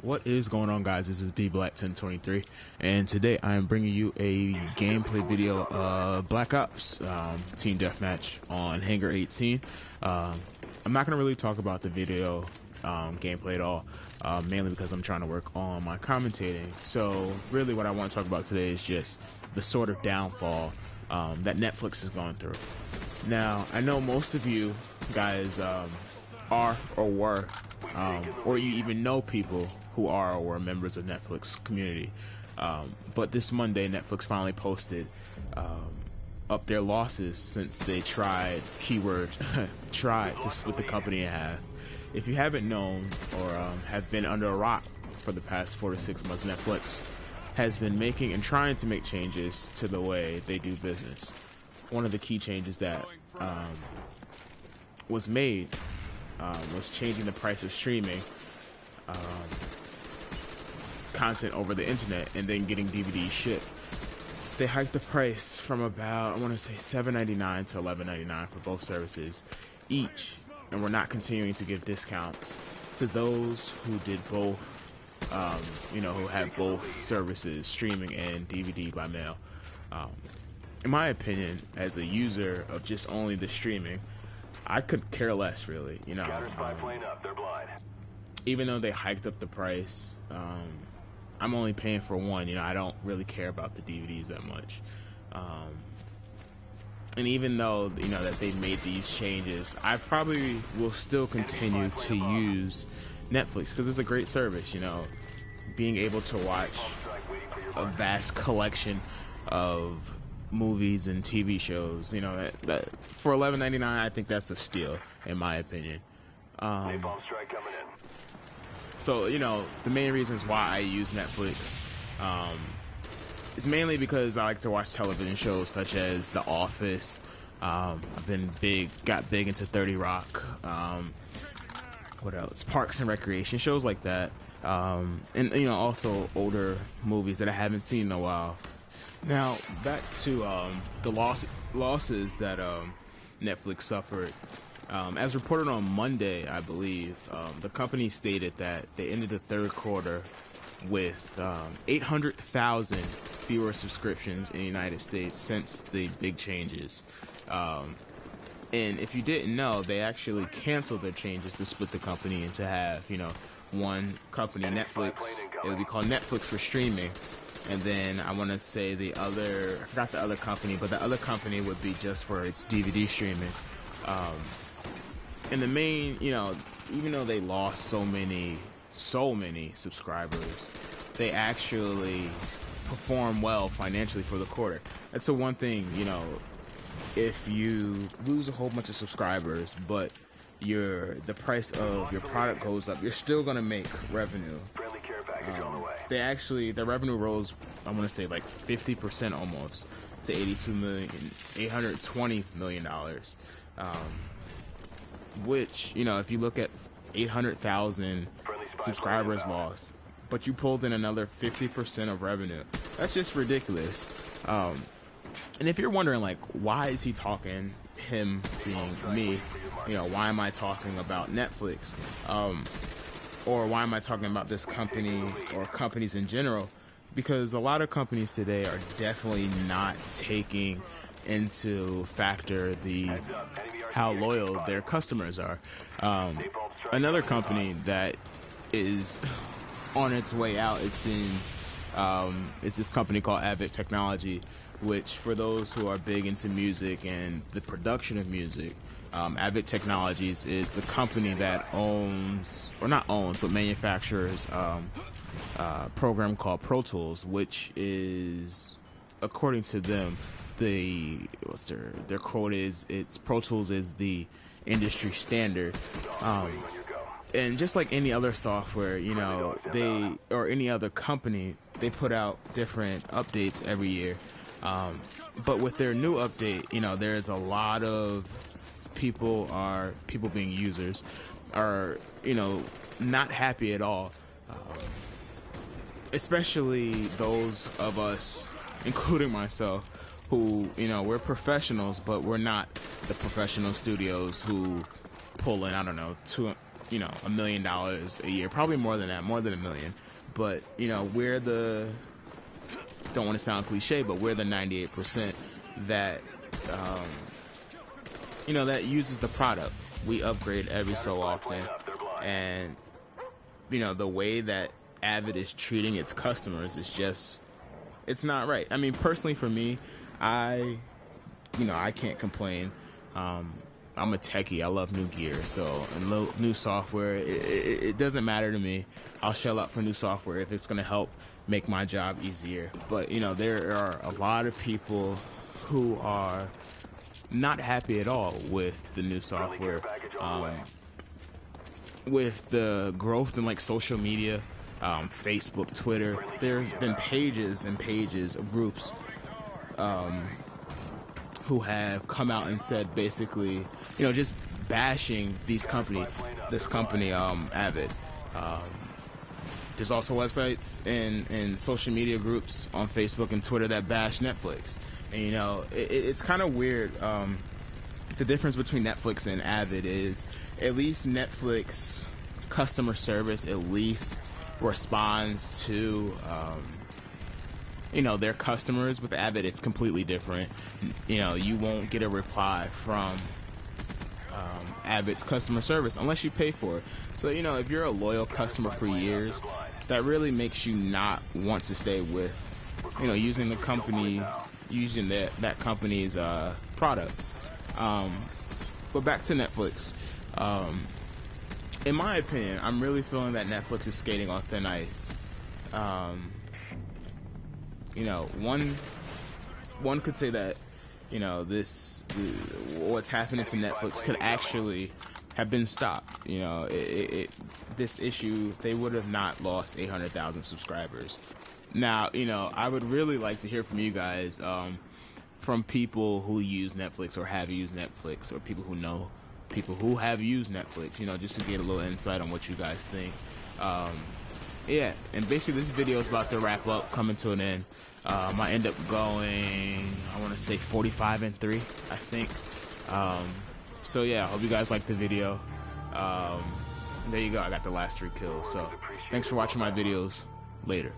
What is going on, guys? This is BBlack1023, and today I am bringing you a gameplay video of Black Ops Team Deathmatch on Hangar 18. I'm not going to really talk about the video gameplay at all, mainly because I'm trying to work on my commentating. So really what I want to talk about today is just the sort of downfall that Netflix is going through. Now, I know most of you guys are or were, or you even know people who are or were members of Netflix community. But this Monday, Netflix finally posted up their losses since they tried, keyword, tried to split the company in half. If you haven't known or have been under a rock for the past 4 to 6 months, Netflix has been making and trying to make changes to the way they do business. One of the key changes that was made was changing the price of streaming content over the internet and then getting DVDs shipped. They hiked the price from about, I want to say $7.99 to $11.99 for both services each, and we're not continuing to give discounts to those who did both, who had both services, streaming and DVD by mail. In my opinion, as a user of just only the streaming, I could care less, really. Even though they hiked up the price, I'm only paying for one. I don't really care about the DVDs that much. And even though that they've made these changes, I probably will still continue to use Netflix because it's a great service. Being able to watch a vast collection of movies and TV shows, that for $11.99, I think that's a steal, in my opinion. So, the main reasons why I use Netflix is mainly because I like to watch television shows such as The Office. I've got big into 30 Rock. What else? Parks and Recreation, shows like that. And also older movies that I haven't seen in a while. Now, back to the losses that Netflix suffered. As reported on Monday, I believe, the company stated that they ended the third quarter with 800,000 fewer subscriptions in the United States since the big changes. And if you didn't know, they actually canceled their changes to split the company into half. One company, Netflix, it would be called Netflix for streaming. And then I want to say I forgot the other company, but the other company would be just for its DVD streaming. And the main, even though they lost so many subscribers, they actually perform well financially for the quarter. That's the one thing, if you lose a whole bunch of subscribers, but the price of your product goes up, you're still going to make revenue. Their revenue rose, I want to say like 50% almost, to $820 million. Which, if you look at 800,000 subscribers lost, but you pulled in another 50% of revenue, that's just ridiculous. And if you're wondering, like, why is he talking, him being me, why am I talking about Netflix? Or why am I talking about this company or companies in general? Because a lot of companies today are definitely not taking into factor how loyal their customers are. Another company that is on its way out, it seems, is this company called Avid Technology, which, for those who are big into music and the production of music, Avid Technologies is a company that manufactures a program called Pro Tools, which is, according to them, their quote is, Pro Tools is the industry standard. And just like any other software, or any other company, they put out different updates every year. But with their new update, there's a lot of people being users are, not happy at all. Especially those of us, including myself, who, we're professionals, but we're not the professional studios who pull in, I don't know, you know, $1 million a year, probably more than that, more than $1 million. But you know, we're the, don't want to sound cliche, but we're the 98% that you know, that uses the product. We upgrade every so often, and you know, the way that Avid is treating its customers is just, it's not right. I mean, personally for me, I can't complain. I'm a techie. I love new gear, so and new software. It doesn't matter to me. I'll shell out for new software if it's going to help make my job easier. But you know, there are a lot of people who are not happy at all with the new software. With the growth in like social media, Facebook, Twitter, there's been pages and pages of groups who have come out and said basically, you know, just bashing this company, Avid. There's also websites and social media groups on Facebook and Twitter that bash Netflix. And you know, it's kind of weird. The difference between Netflix and Avid is at least Netflix customer service at least responds to you know, their customers. With Avid, it's completely different. You know, you won't get a reply from Avid's customer service unless you pay for it. So, you know, if you're a loyal customer for years, that really makes you not want to stay with, you know, using the company, using that company's product. But back to Netflix. In my opinion, I'm really feeling that Netflix is skating on thin ice. You know, one could say that, you know, what's happening to Netflix could actually have been stopped. You know, this issue, they would have not lost 800,000 subscribers. Now, you know, I would really like to hear from you guys, from people who use Netflix or have used Netflix, or people who know people who have used Netflix, you know, just to get a little insight on what you guys think. Yeah, and basically this video is about to wrap up, coming to an end. I end up going, I want to say 45-3, I think. So yeah, I hope you guys liked the video. There you go, I got the last 3 kills. So thanks for watching my videos. Later.